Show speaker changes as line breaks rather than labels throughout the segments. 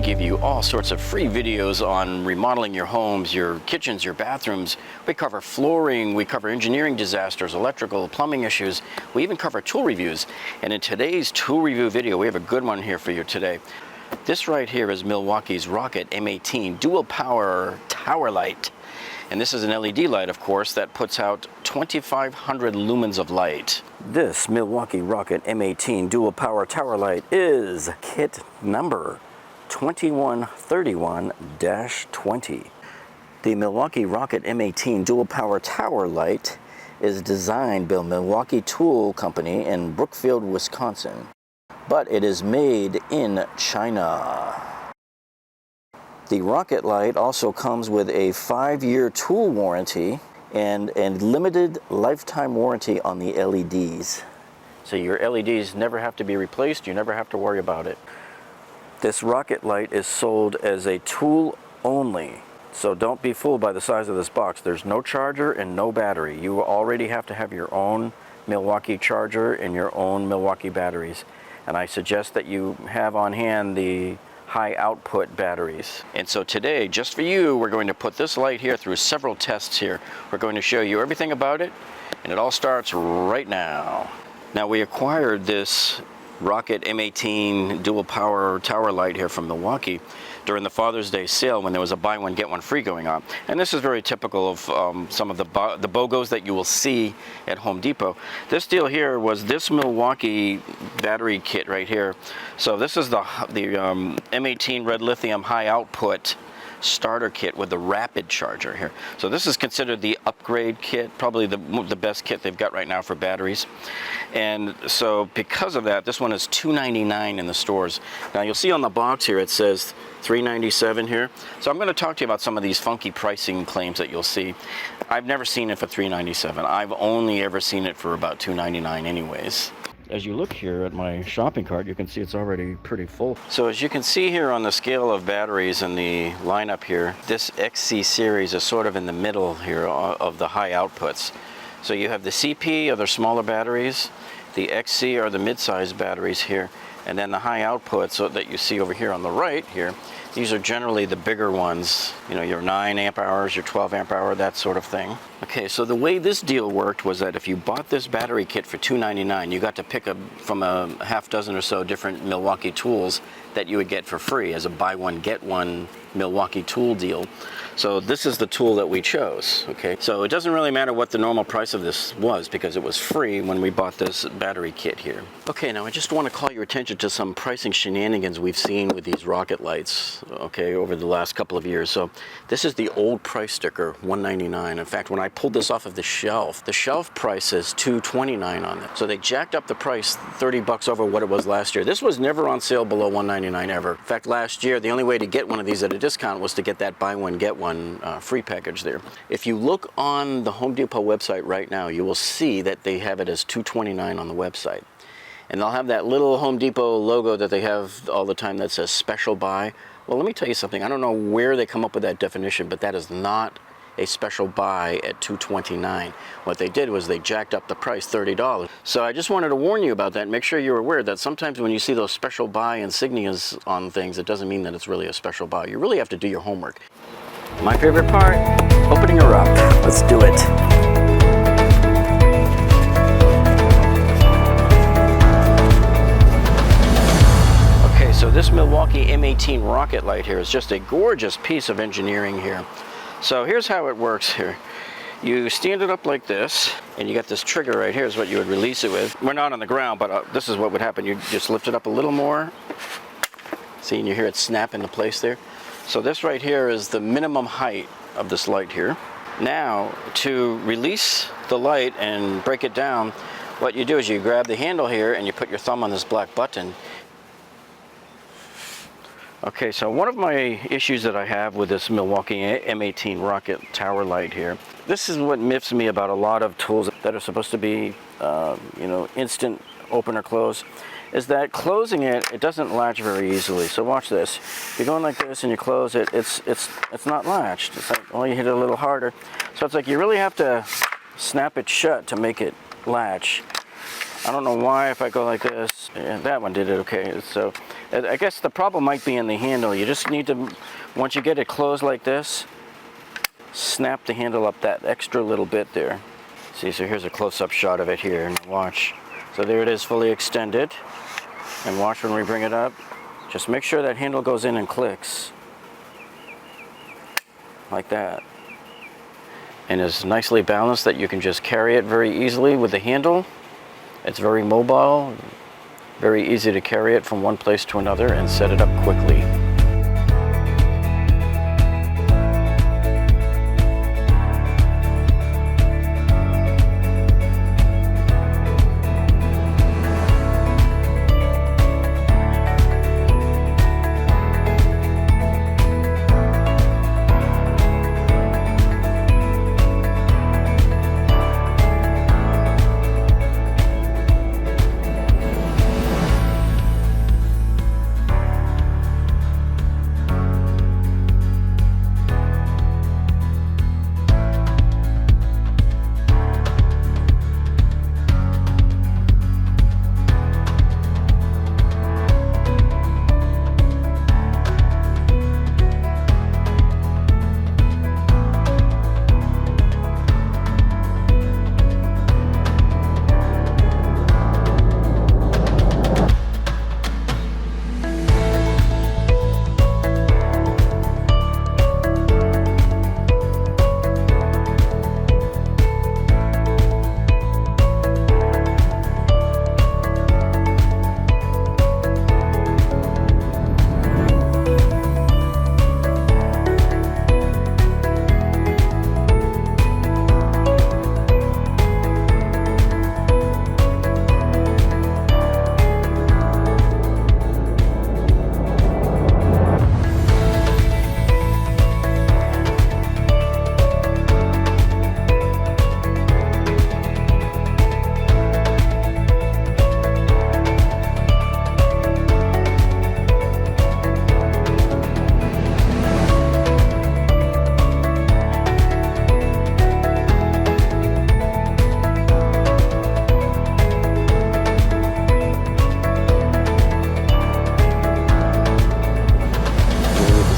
give you all sorts of free videos on remodeling your homes, your kitchens, your bathrooms. We cover flooring, we cover engineering disasters, electrical, plumbing issues. We even cover tool reviews. And in today's tool review video, we have a good one here for you today. This right here is Milwaukee's Rocket M18 Dual Power Tower Light. And this is an LED light, of course, that puts out 2,500 lumens of light. This Milwaukee Rocket M18 Dual Power Tower Light is kit number 2131-20. The Milwaukee Rocket M18 Dual Power Tower Light is designed by Milwaukee Tool Company in Brookfield, Wisconsin, but it is made in China. The Rocket Light also comes with a 5-year tool warranty and limited lifetime warranty on the LEDs. So your LEDs never have to be replaced, you never have to worry about it. This Rocket Light is sold as a tool only, so don't be fooled by the size of this box. There's no charger and no battery. You already have to have your own Milwaukee charger and your own Milwaukee batteries. And I suggest that you have on hand the high output batteries. And so today, just for you, we're going to put this light here through several tests here. We're going to show you everything about it, and it all starts right now. Now, we acquired this Rocket M18 Dual Power Tower Light here from Milwaukee during the Father's Day sale when there was a buy one get one free going on. And this is very typical of some of the BOGOs that you will see at Home Depot. This deal here was this Milwaukee battery kit right here. So this is the M18 red lithium high output starter kit with the rapid charger here. So this is considered the upgrade kit, probably the best kit they've got right now for batteries. And so because of that, this one is $299 in the stores. Now you'll see on the box here it says $397 here. So I'm going to talk to you about some of these funky pricing claims that you'll see. I've never seen it for $397. I've only ever seen it for about $299 anyways. As you look here at my shopping cart, you can see it's already pretty full. So as you can see here on the scale of batteries in the lineup here, this XC series is sort of in the middle here of the high outputs. So you have the CP, or the smaller batteries, the XC are the mid-sized batteries here, and then the high outputs that you see over here on the right here, these are generally the bigger ones, you know, your 9 amp hours, your 12 amp hour, that sort of thing. Okay, so the way this deal worked was that if you bought this battery kit for $299, you got to pick from a half dozen or so different Milwaukee tools that you would get for free as a buy one get one Milwaukee tool deal. So this is the tool that we chose, okay? So it doesn't really matter what the normal price of this was because it was free when we bought this battery kit here. Okay, now I just want to call your attention to some pricing shenanigans we've seen with these Rocket Lights, okay, over the last couple of years. So this is the old price sticker, $199. In fact, when I pulled this off of the shelf price says $229 on it. So they jacked up the price 30 bucks over what it was last year. This was never on sale below $199 ever. In fact, last year, the only way to get one of these at a discount was to get that buy one get one free package there. If you look on the Home Depot website right now, you will see that they have it as $229 on the website. And they'll have that little Home Depot logo that they have all the time that says special buy. Well, let me tell you something. I don't know where they come up with that definition, but that is not a special buy at $229. What they did was they jacked up the price $30. So I just wanted to warn you about that. Make sure you're aware that sometimes when you see those special buy insignias on things, it doesn't mean that it's really a special buy. You really have to do your homework. My favorite part, opening her up. Let's do it. Okay, so this Milwaukee M18 Rocket Light here is just a gorgeous piece of engineering here. So here's how it works here. You stand it up like this, and you got this trigger right here is what you would release it with. We're not on the ground, but this is what would happen. You just lift it up a little more. See, and you hear it snap into place there. So this right here is the minimum height of this light here. Now, to release the light and break it down, what you do is you grab the handle here and you put your thumb on this black button. Okay, so one of my issues that I have with this Milwaukee M18 Rocket Tower Light here, this is what miffs me about a lot of tools that are supposed to be, you know, instant open or close, is that closing it doesn't latch very easily. So watch this. You're going like this and you close it, it's not latched. It's like, well, you hit it a little harder. So it's like you really have to snap it shut to make it latch. I don't know why if I go like this, and that one did it okay. So I guess the problem might be in the handle. You just need to, once you get it closed like this, snap the handle up that extra little bit there. See, so here's a close-up shot of it here, and watch. So there it is, fully extended. And watch when we bring it up. Just make sure that handle goes in and clicks. Like that. And it's nicely balanced that you can just carry it very easily with the handle. It's very mobile, very easy to carry it from one place to another and set it up quickly.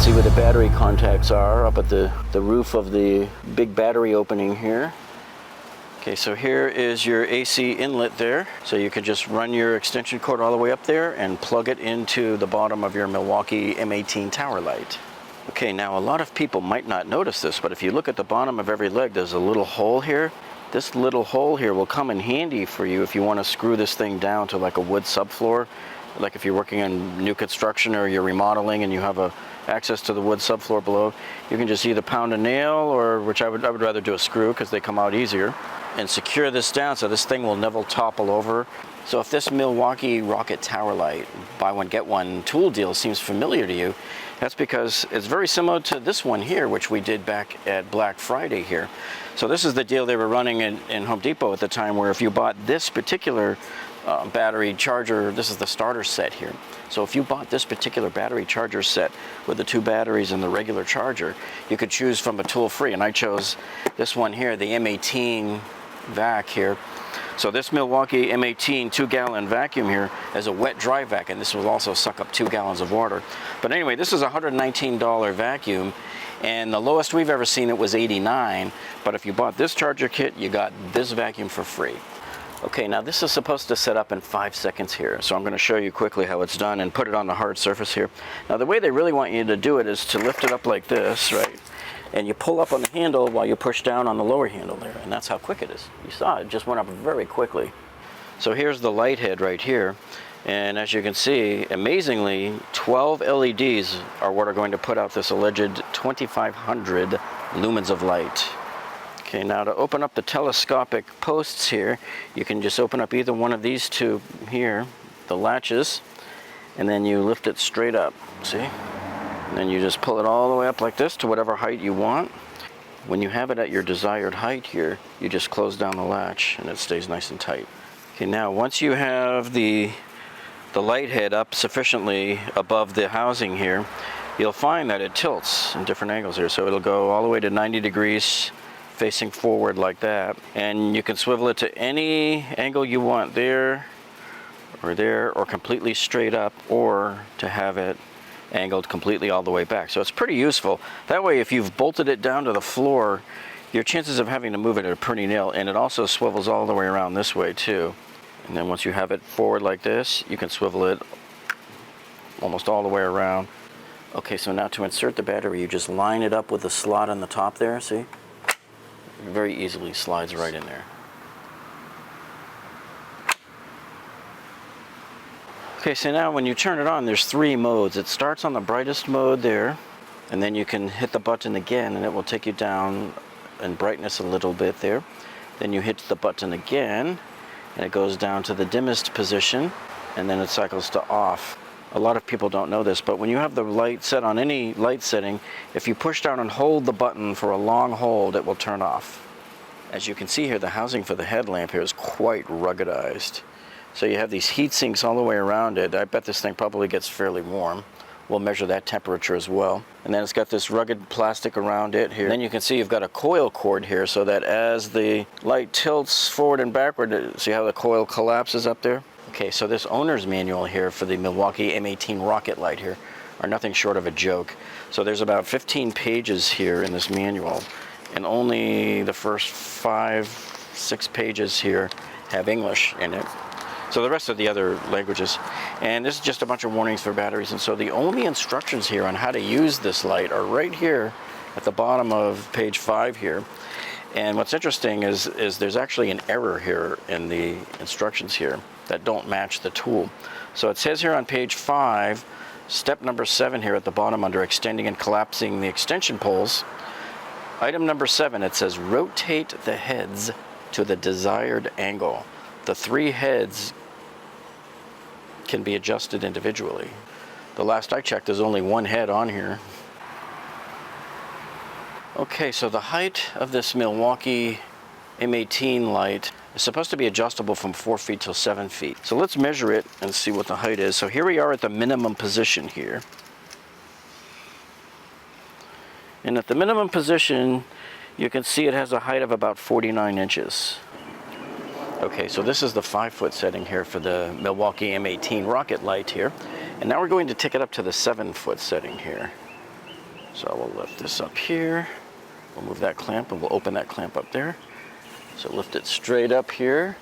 Where the battery contacts are up at the roof of the big battery opening here. Okay, so here is your AC inlet there. So you can just run your extension cord all the way up there and plug it into the bottom of your Milwaukee M18 Tower Light. Okay, now a lot of people might not notice this, but if you look at the bottom of every leg, there's a little hole here. This little hole here will come in handy for you if you want to screw this thing down to like a wood subfloor. Like if you're working on new construction or you're remodeling and you have access to the wood subfloor below, you can just either pound a nail, or which I would rather do a screw because they come out easier, and secure this down so this thing will never topple over. So if this Milwaukee Rocket Tower Light buy one get one tool deal seems familiar to you, that's because it's very similar to this one here, which we did back at Black Friday here. So this is the deal they were running in Home Depot at the time, where if you bought this particular battery charger, this is the starter set here. So if you bought this particular battery charger set with the 2 batteries and the regular charger, you could choose from a tool free, and I chose this one here, the M18 vac here. So this Milwaukee M18 2-gallon vacuum here has a wet dry vac, and this will also suck up 2 gallons of water. But anyway, this is a $119 vacuum, and the lowest we've ever seen it was $89. But if you bought this charger kit, you got this vacuum for free. Okay, now this is supposed to set up in 5 seconds here, so I'm going to show you quickly how it's done and put it on the hard surface here. Now the way they really want you to do it is to lift it up like this, right? And you pull up on the handle while you push down on the lower handle there, and that's how quick it is. You saw it just went up very quickly. So here's the light head right here, and as you can see, amazingly, 12 LEDs are what are going to put out this alleged 2,500 lumens of light. Okay, now to open up the telescopic posts here, you can just open up either one of these 2 here, the latches, and then you lift it straight up, see? And then you just pull it all the way up like this to whatever height you want. When you have it at your desired height here, you just close down the latch and it stays nice and tight. Okay, now once you have the light head up sufficiently above the housing here, you'll find that it tilts in different angles here. So it'll go all the way to 90 degrees facing forward like that, and you can swivel it to any angle you want there or there, or completely straight up, or to have it angled completely all the way back. So it's pretty useful. That way, if you've bolted it down to the floor, your chances of having to move it are pretty nil. And it also swivels all the way around this way too. And then once you have it forward like this, you can swivel it almost all the way around. Okay, so now to insert the battery, you just line it up with the slot on the top there, see? It very easily slides right in there. Okay, so now when you turn it on, there's 3 modes. It starts on the brightest mode there, and then you can hit the button again and it will take you down in brightness a little bit there. Then you hit the button again and it goes down to the dimmest position, and then it cycles to off. A lot of people don't know this, but when you have the light set on any light setting, if you push down and hold the button for a long hold, it will turn off. As you can see here, the housing for the headlamp here is quite ruggedized. So you have these heat sinks all the way around it. I bet this thing probably gets fairly warm. We'll measure that temperature as well. And then it's got this rugged plastic around it here. And then you can see you've got a coil cord here, so that as the light tilts forward and backward, see how the coil collapses up there? Okay, so this owner's manual here for the Milwaukee M18 Rocket Light here are nothing short of a joke. So there's about 15 pages here in this manual, and only the first 5-6 pages here have English in it. So the rest of the other languages. And this is just a bunch of warnings for batteries. And so the only instructions here on how to use this light are right here at the bottom of page 5 here. And what's interesting is there's actually an error here in the instructions here that don't match the tool. So it says here on page 5, step number 7 here at the bottom under extending and collapsing the extension poles. Item number 7, it says rotate the heads to the desired angle. The 3 heads can be adjusted individually. The last I checked, there's only 1 head on here. Okay, so the height of this Milwaukee M18 light is supposed to be adjustable from 4 feet to 7 feet. So let's measure it and see what the height is. So here we are at the minimum position here. And at the minimum position, you can see it has a height of about 49 inches. Okay, so this is the 5-foot setting here for the Milwaukee M18 Rocket Light here. And now we're going to take it up to the 7-foot setting here. So we'll lift this up here. We'll move that clamp and we'll open that clamp up there. So lift it straight up here,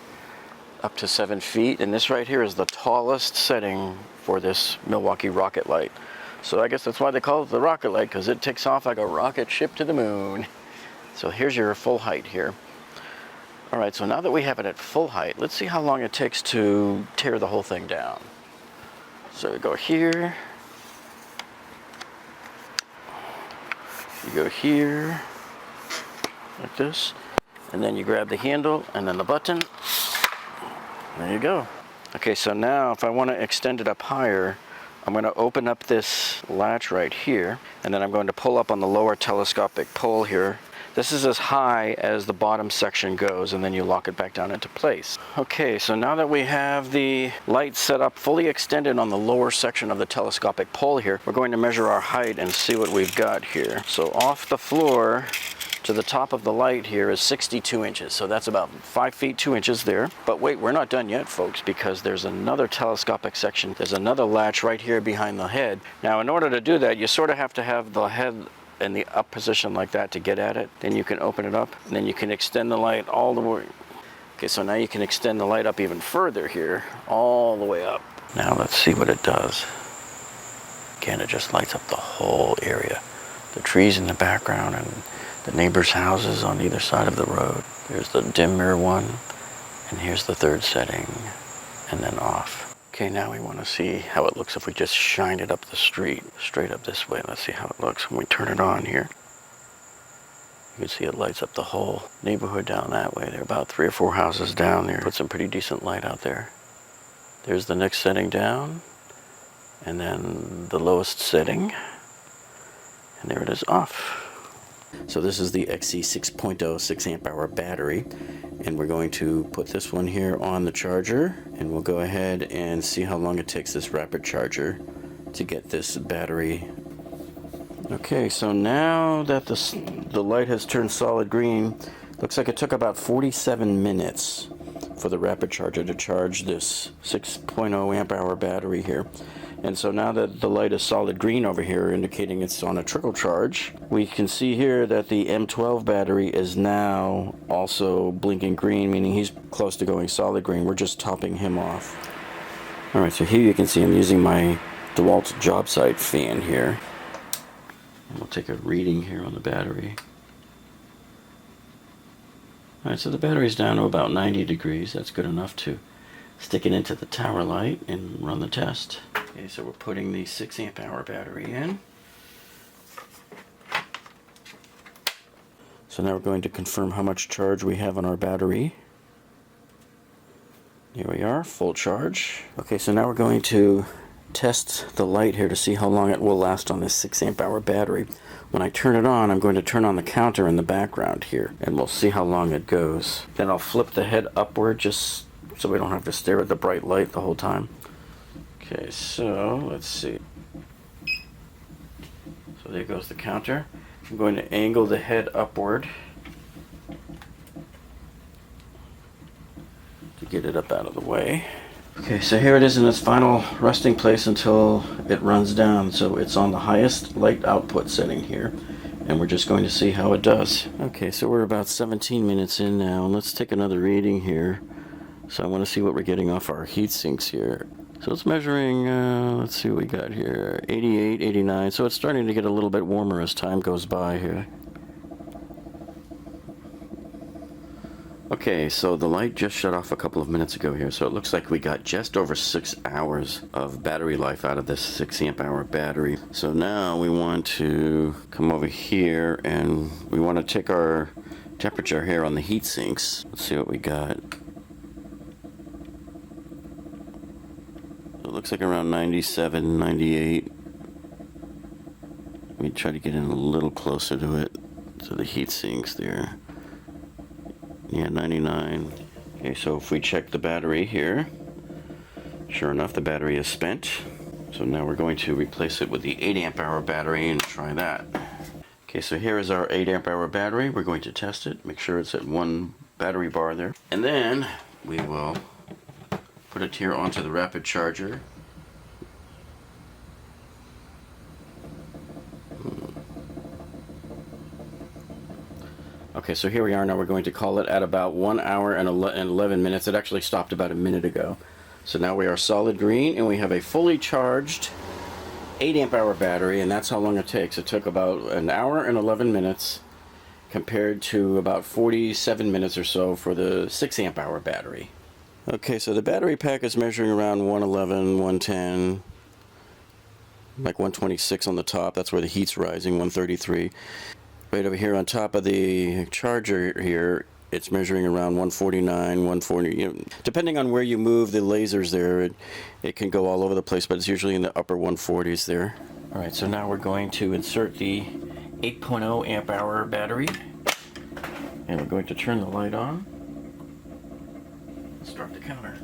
up to 7 feet. And this right here is the tallest setting for this Milwaukee Rocket Light. So I guess that's why they call it the Rocket Light, because it takes off like a rocket ship to the moon. So here's your full height here. All right, so now that we have it at full height, let's see how long it takes to tear the whole thing down. So we go here. You go here, like this. And then you grab the handle and then the button. There you go. Okay, so now if I want to extend it up higher, I'm going to open up this latch right here, and then I'm going to pull up on the lower telescopic pole here. This is as high as the bottom section goes, and then you lock it back down into place. Okay, so now that we have the light set up fully extended on the lower section of the telescopic pole here, we're going to measure our height and see what we've got here. So off the floor to the top of the light here is 62 inches. So that's about 5 feet 2 inches there. But wait, we're not done yet, folks, because there's another telescopic section. There's another latch right here behind the head. Now, in order to do that, you sort of have to have the head in the up position like that to get at it. Then you can open it up, and then you can extend the light all the way. Okay, so now you can extend the light up even further here, all the way up. Now let's see what it does. Again, it just lights up the whole area. The trees in the background and the neighbors' houses on either side of the road. There's the dimmer one, and here's the 3rd setting, and then off. Okay, now we want to see how it looks if we just shine it up the street, straight up this way. Let's see how it looks when we turn it on here. You can see it lights up the whole neighborhood down that way. There are about 3 or 4 houses down there. Put some pretty decent light out there. There's the next setting down, and then the lowest setting, and there it is off. So this is the XC6.0 6-amp-hour battery, and we're going to put this one here on the charger, and we'll go ahead and see how long it takes this rapid charger to get this battery. Okay, so now that the light has turned solid green, looks like it took about 47 minutes for the rapid charger to charge this 6.0 amp hour battery here. And so now that the light is solid green over here, indicating it's on a trickle charge, we can see here that the M12 battery is now also blinking green, meaning he's close to going solid green. We're just topping him off. Alright, so here you can see I'm using my DeWalt job site fan here. And we'll take a reading here on the battery. Alright, so the battery's down to about 90 degrees. That's good enough to stick it into the tower light and run the test. Okay, so we're putting the 6 amp hour battery in. So now we're going to confirm how much charge we have on our battery. Here we are, full charge. Okay, so now we're going to test the light here to see how long it will last on this 6 amp hour battery. When I turn it on, I'm going to turn on the counter in the background here, and we'll see how long it goes. Then I'll flip the head upward just so we don't have to stare at the bright light the whole time. Okay, so let's see. So there goes the counter. I'm going to angle the head upward to get it up out of the way. Okay, so here it is in its final resting place until it runs down. So it's on the highest light output setting here, and we're just going to see how it does. Okay, so we're about 17 minutes in now, and let's take another reading here. So I want to see what we're getting off our heat sinks here. So it's measuring, let's see what we got here, 88, 89. So it's starting to get a little bit warmer as time goes by here. Okay, so the light just shut off a couple of minutes ago here, so it looks like we got just over 6 hours of battery life out of this 6 amp hour battery. So now we want to come over here and we want to take our temperature here on the heat sinks. Let's see what we got. It looks like around 97, 98. Let me try to get in a little closer to it, to the heat sinks there. Yeah, 99. Okay, so if we check the battery here, sure enough, the battery is spent. So now we're going to replace it with the 8 amp hour battery and try that. Okay, so here is our 8 amp hour battery. We're going to test it, make sure it's at 1 battery bar there. And then we will put it here onto the rapid charger. Okay, so here we are now. We're going to call it at about 1 hour and 11 minutes. It actually stopped about a minute ago. So now we are solid green, and we have a fully charged 8 amp hour battery, and that's how long it takes. It took about 1 hour and 11 minutes compared to about 47 minutes or so for the 6 amp hour battery. Okay, so the battery pack is measuring around 111, 110, like 126 on the top. That's where the heat's rising, 133. Right over here on top of the charger here, it's measuring around 149, 140. You know, depending on where you move the lasers there, it can go all over the place, but it's usually in the upper 140s there. All right, so now we're going to insert the 8.0 amp hour battery, and we're going to turn the light on. Start the counter.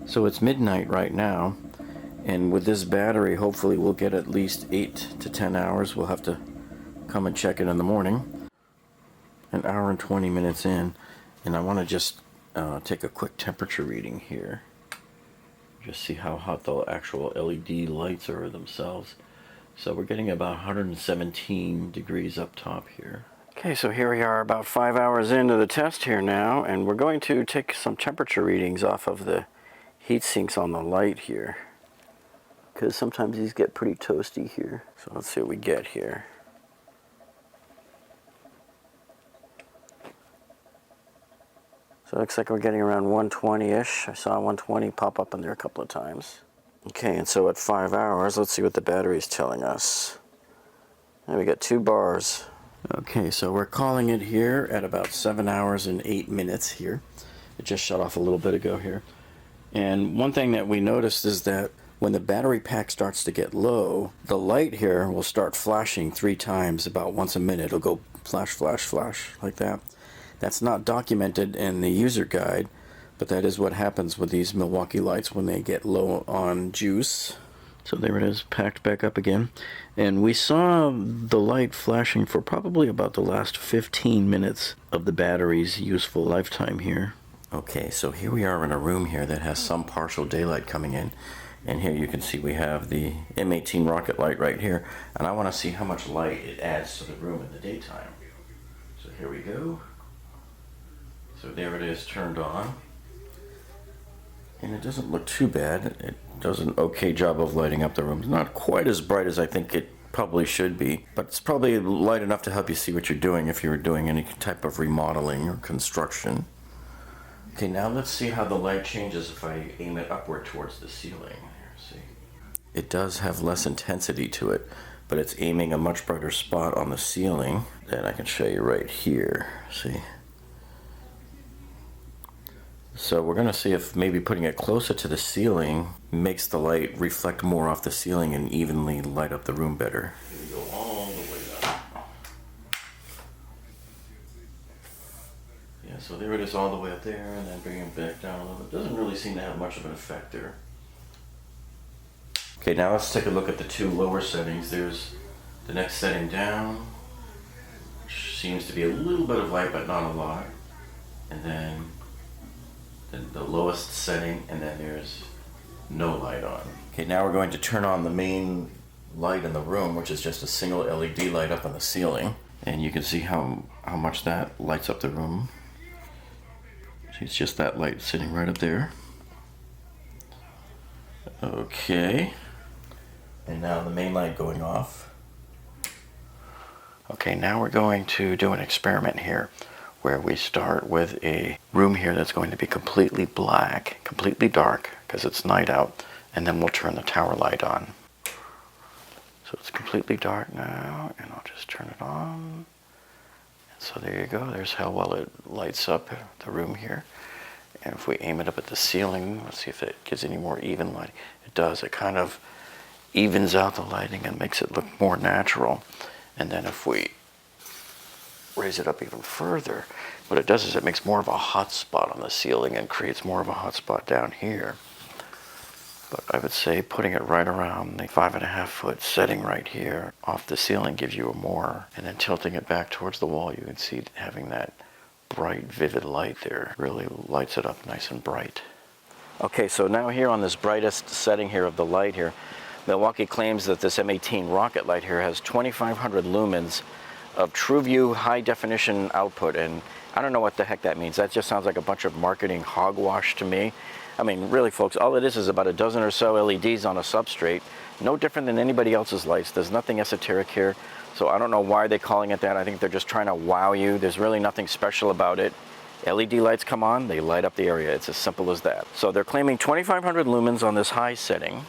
So it's midnight right now, and with this battery hopefully we'll get at least 8 to 10 hours. We'll have to come and check it in the morning. 1 hour and 20 minutes in, and I want to just take a quick temperature reading here. Just see how hot the actual LED lights are themselves. So we're getting about 117 degrees up top here. Okay, so here we are about 5 hours into the test here now, and we're going to take some temperature readings off of the heat sinks on the light here, because sometimes these get pretty toasty here. So let's see what we get here. So it looks like we're getting around 120-ish. I saw 120 pop up in there a couple of times. Okay, and so at 5 hours, let's see what the battery is telling us. And we got 2 bars. Okay, so we're calling it here at about 7 hours and 8 minutes here. It just shut off a little bit ago here. And one thing that we noticed is that when the battery pack starts to get low, the light here will start flashing 3 times about once a minute. It'll go flash, flash, flash like that. That's not documented in the user guide, but that is what happens with these Milwaukee lights when they get low on juice. So there it is, packed back up again. And we saw the light flashing for probably about the last 15 minutes of the battery's useful lifetime here. Okay, so here we are in a room here that has some partial daylight coming in. And here you can see we have the M18 Rocket Light right here. And I want to see how much light it adds to the room in the daytime. So here we go. So there it is turned on. And it doesn't look too bad. It does an okay job of lighting up the room. It's not quite as bright as I think it probably should be, but it's probably light enough to help you see what you're doing if you're doing any type of remodeling or construction. Okay, now let's see how the light changes if I aim it upward towards the ceiling. Here, see. It does have less intensity to it, but it's aiming a much brighter spot on the ceiling that I can show you right here. See? So we're going to see if maybe putting it closer to the ceiling makes the light reflect more off the ceiling and evenly light up the room better. Here we go all the way up. Yeah, so there it is all the way up there, and then bring it back down a little bit. Doesn't really seem to have much of an effect there. Okay, now let's take a look at the two lower settings. There's the next setting down, which seems to be a little bit of light, but not a lot. And then the lowest setting, and then there's no light on. Okay, now we're going to turn on the main light in the room, which is just a single LED light up on the ceiling. And you can see how much that lights up the room. See, it's just that light sitting right up there. Okay. And now the main light going off. Okay, now we're going to do an experiment here, where we start with a room here that's going to be completely black, completely dark, because it's night out, and then we'll turn the tower light on. So it's completely dark now, and I'll just turn it on. And so there you go, there's how well it lights up the room here. And if we aim it up at the ceiling, let's see if it gives any more even light. It does, it kind of evens out the lighting and makes it look more natural. And then if we raise it up even further, what it does is it makes more of a hot spot on the ceiling and creates more of a hot spot down here. But I would say putting it right around the 5.5 foot setting right here off the ceiling gives you a more, and then tilting it back towards the wall, you can see having that bright, vivid light there really lights it up nice and bright. Okay, so now here on this brightest setting here of the light here, Milwaukee claims that this M18 Rocket Light here has 2,500 lumens of TrueView high definition output, and I don't know what the heck that means. That just sounds like a bunch of marketing hogwash to me. I mean, really folks, all it is about a dozen or so LEDs on a substrate, no different than anybody else's lights. There's nothing esoteric here, so I don't know why they're calling it that. I think they're just trying to wow you. There's really nothing special about it. LED lights come on, they light up the area. It's as simple as that. So they're claiming 2,500 lumens on this high setting,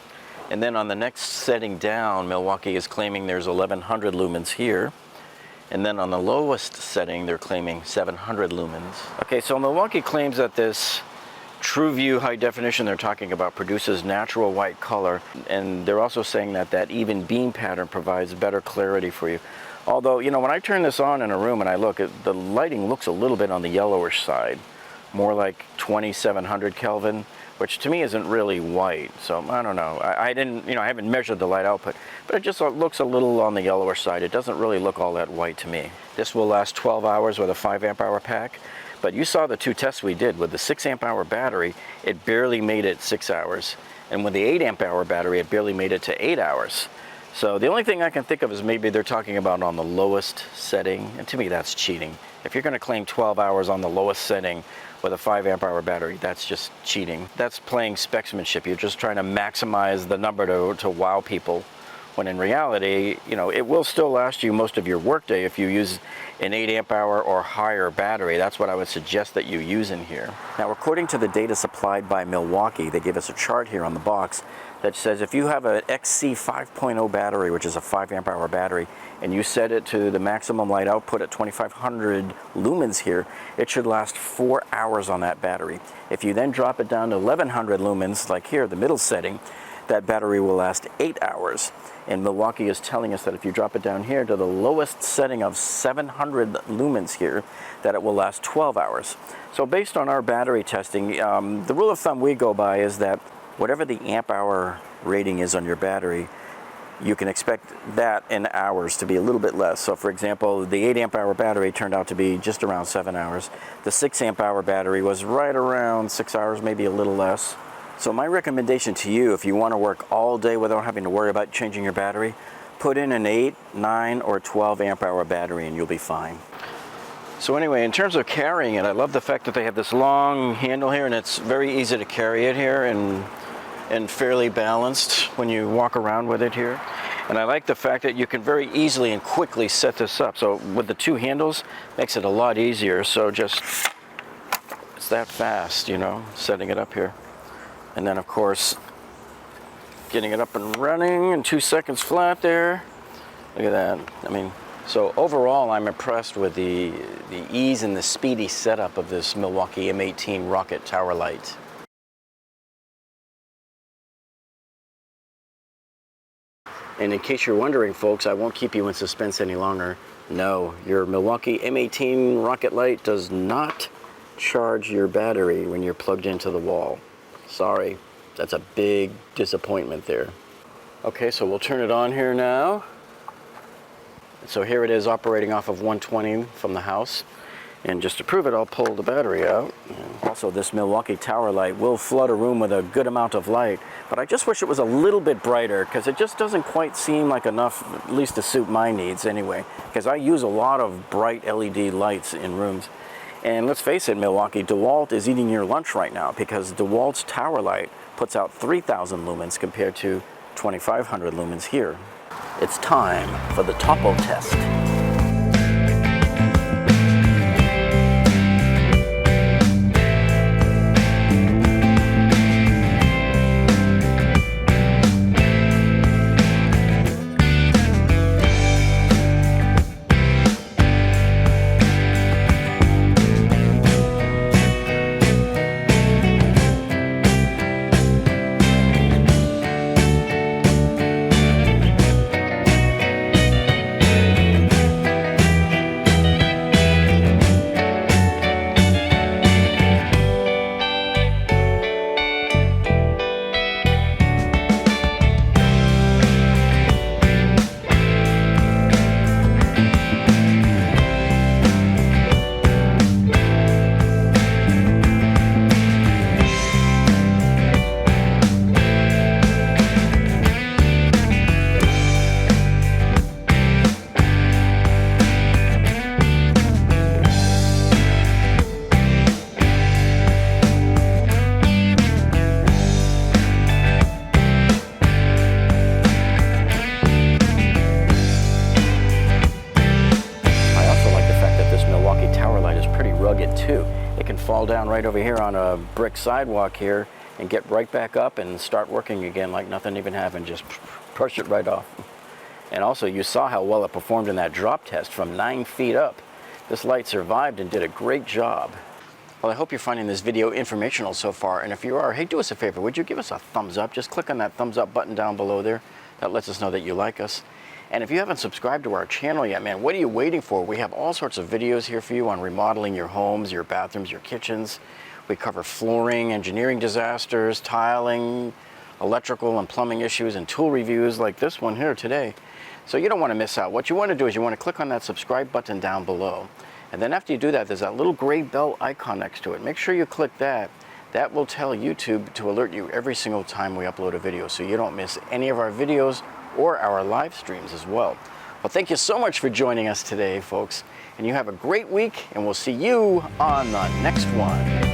and then on the next setting down, Milwaukee is claiming there's 1,100 lumens here. And then on the lowest setting, they're claiming 700 lumens. Okay, so Milwaukee claims that this TrueView high definition they're talking about produces natural white color, and they're also saying that that even beam pattern provides better clarity for you. Although, you know, when I turn this on in a room and I look, the lighting looks a little bit on the yellowish side, more like 2700 Kelvin, which to me isn't really white. So I don't know. I didn't, you know, I haven't measured the light output, but it just looks a little on the yellowish side. It doesn't really look all that white to me. This will last 12 hours with a 5 amp hour pack, but you saw the two tests we did with the 6 amp hour battery. It barely made it 6 hours, and with the 8 amp hour battery, it barely made it to 8 hours. So the only thing I can think of is maybe they're talking about on the lowest setting, and to me that's cheating. If you're going to claim 12 hours on the lowest setting with a 5 amp hour battery, that's just cheating. That's playing specsmanship. You're just trying to maximize the number to wow people, when in reality, you know, it will still last you most of your workday if you use an 8 amp hour or higher battery. That's what I would suggest that you use in here. Now, according to the data supplied by Milwaukee, they give us a chart here on the box that says if you have an XC6.0 battery, which is a 5 amp hour battery, and you set it to the maximum light output at 2,500 lumens here, it should last 4 hours on that battery. If you then drop it down to 1,100 lumens, like here, the middle setting, that battery will last 8 hours. And Milwaukee is telling us that if you drop it down here to the lowest setting of 700 lumens here, that it will last 12 hours. So based on our battery testing, the rule of thumb we go by is that whatever the amp hour rating is on your battery, you can expect that in hours to be a little bit less. So for example, the 8 amp hour battery turned out to be just around 7 hours. The 6 amp hour battery was right around 6 hours, maybe a little less. So my recommendation to you, if you want to work all day without having to worry about changing your battery, put in an 8, 9, or 12 amp hour battery and you'll be fine. So anyway, in terms of carrying it, I love the fact that they have this long handle here and it's very easy to carry it here and fairly balanced when you walk around with it here. And I like the fact that you can very easily and quickly set this up. So with the 2 handles, makes it a lot easier. So just, it's that fast, you know, setting it up here. And then of course, getting it up and running in 2 seconds flat there. Look at that. I mean, so overall, I'm impressed with the ease and the speedy setup of this Milwaukee M18 Rocket Tower Light. And in case you're wondering, folks, I won't keep you in suspense any longer. No, your Milwaukee M18 Rocket Light does not charge your battery when you're plugged into the wall. Sorry, that's a big disappointment there. Okay, so we'll turn it on here now. So here it is operating off of 120 from the house. And just to prove it, I'll pull the battery out. Also, this Milwaukee Tower Light will flood a room with a good amount of light, but I just wish it was a little bit brighter because it just doesn't quite seem like enough, at least to suit my needs anyway, because I use a lot of bright LED lights in rooms. And let's face it, Milwaukee, DeWalt is eating your lunch right now because DeWalt's Tower Light puts out 3,000 lumens compared to 2,500 lumens here. It's time for the Topple test. Too. It can fall down right over here on a brick sidewalk here and get right back up and start working again like nothing even happened. Just push it right off. And also you saw how well it performed in that drop test from 9 feet up. This light survived and did a great job. Well, I hope you're finding this video informational so far, and if you are, hey, do us a favor, would you give us a thumbs up? Just click on that thumbs up button down below there. That lets us know that you like us. And if you haven't subscribed to our channel yet, man, what are you waiting for? We have all sorts of videos here for you on remodeling your homes, your bathrooms, your kitchens. We cover flooring, engineering disasters, tiling, electrical and plumbing issues, and tool reviews like this one here today. So you don't want to miss out. What you want to do is you want to click on that subscribe button down below. And then after you do that, there's that little gray bell icon next to it. Make sure you click that. That will tell YouTube to alert you every single time we upload a video so you don't miss any of our videos or our live streams as well. Well, thank you so much for joining us today, folks. And you have a great week, and we'll see you on the next one.